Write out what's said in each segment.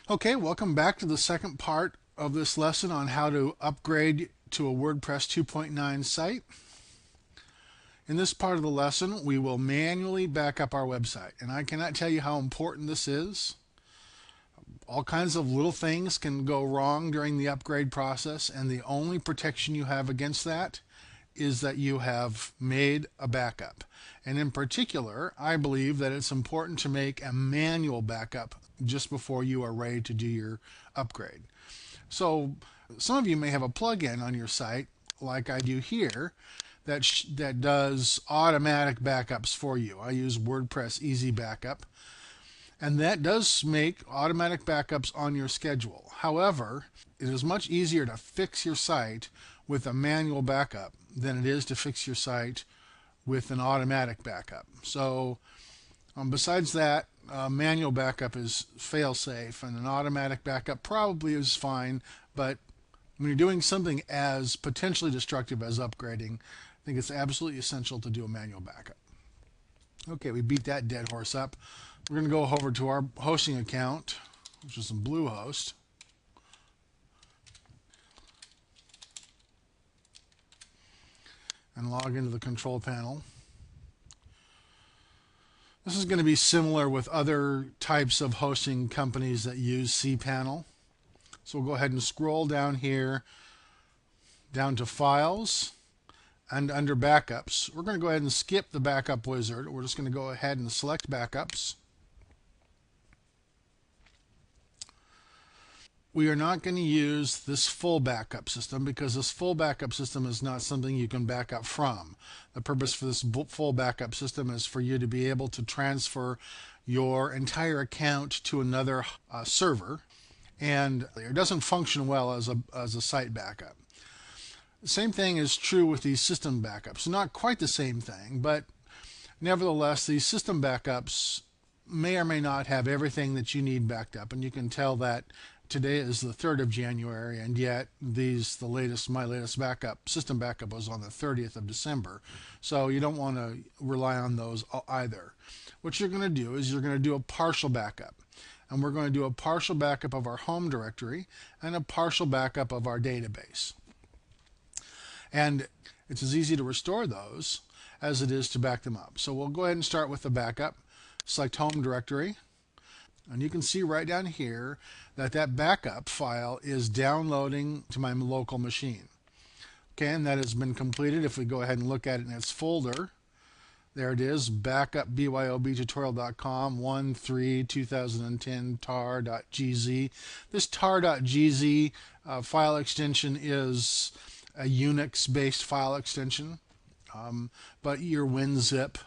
Okay, welcome back to the second part of this lesson on how to upgrade to a WordPress 2.9 site. In this part of the lesson, we will manually back up our website, and I cannot tell you how important this is. All kinds of little things can go wrong during the upgrade process, and the only protection you have against that is that you have made a backup. And in particular, I believe that it's important to make a manual backup just before you are ready to do your upgrade. So some of you may have a plugin on your site, like I do here, that does automatic backups for you. I use WordPress Easy Backup, and that does make automatic backups on your schedule. However, it is much easier to fix your site with a manual backup than it is to fix your site with an automatic backup. So besides that, manual backup is fail-safe, and an automatic backup probably is fine, but when you're doing something as potentially destructive as upgrading, I think it's absolutely essential to do a manual backup. Okay, we beat that dead horse up. We're going to go over to our hosting account, which is in Bluehost. And log into the control panel. This is going to be similar with other types of hosting companies that use cPanel. So we'll go ahead and scroll down here, down to Files, and under Backups. We're going to go ahead and skip the Backup Wizard. We're just going to go ahead and select Backups. We are not going to use this full backup system because this full backup system is not something you can back up from. The purpose for this full backup system is for you to be able to transfer your entire account to another server, and it doesn't function well as a site backup. The same thing is true with these system backups. Not quite the same thing, but nevertheless, these system backups may or may not have everything that you need backed up, and you can tell that today is the 3rd of January, and yet my latest system backup was on the 30th of December. So you don't want to rely on those either. What you're going to do is you're going to do a partial backup. And we're going to do a partial backup of our home directory and a partial backup of our database. And it's as easy to restore those as it is to back them up. So we'll go ahead and start with the backup. Select home directory. And you can see right down here that backup file is downloading to my local machine. Okay, and that has been completed. If we go ahead and look at it in its folder, there it is, backup bybtutorial.com 1.3.2010 tar.gz. This tar.gz file extension is a Unix-based file extension, but your WinZip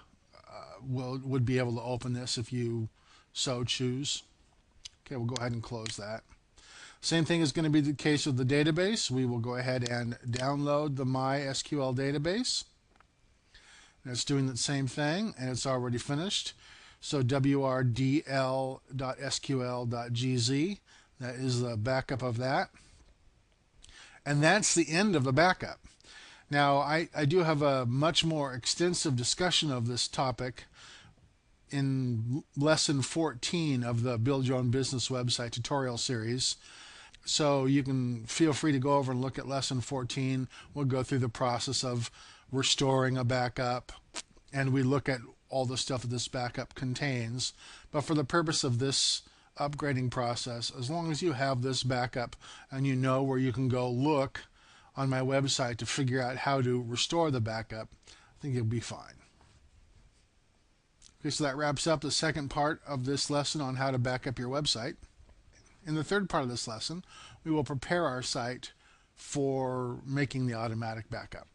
would be able to open this if you so choose. Okay, we'll go ahead and close that. Same thing is going to be the case with the database. We will go ahead and download the MySQL database. And it's doing the same thing, and it's already finished. So wrdl.sql.gz, that is the backup of that. And that's the end of the backup. Now, I do have a much more extensive discussion of this topic in lesson 14 of the Build Your Own Business Website tutorial series. So you can feel free to go over and look at lesson 14. We'll go through the process of restoring a backup, and we look at all the stuff that this backup contains. But for the purpose of this upgrading process, as long as you have this backup and you know where you can go look on my website to figure out how to restore the backup, I think you'll be fine. Okay, so that wraps up the second part of this lesson on how to back up your website. In the third part of this lesson, we will prepare our site for making the automatic backup.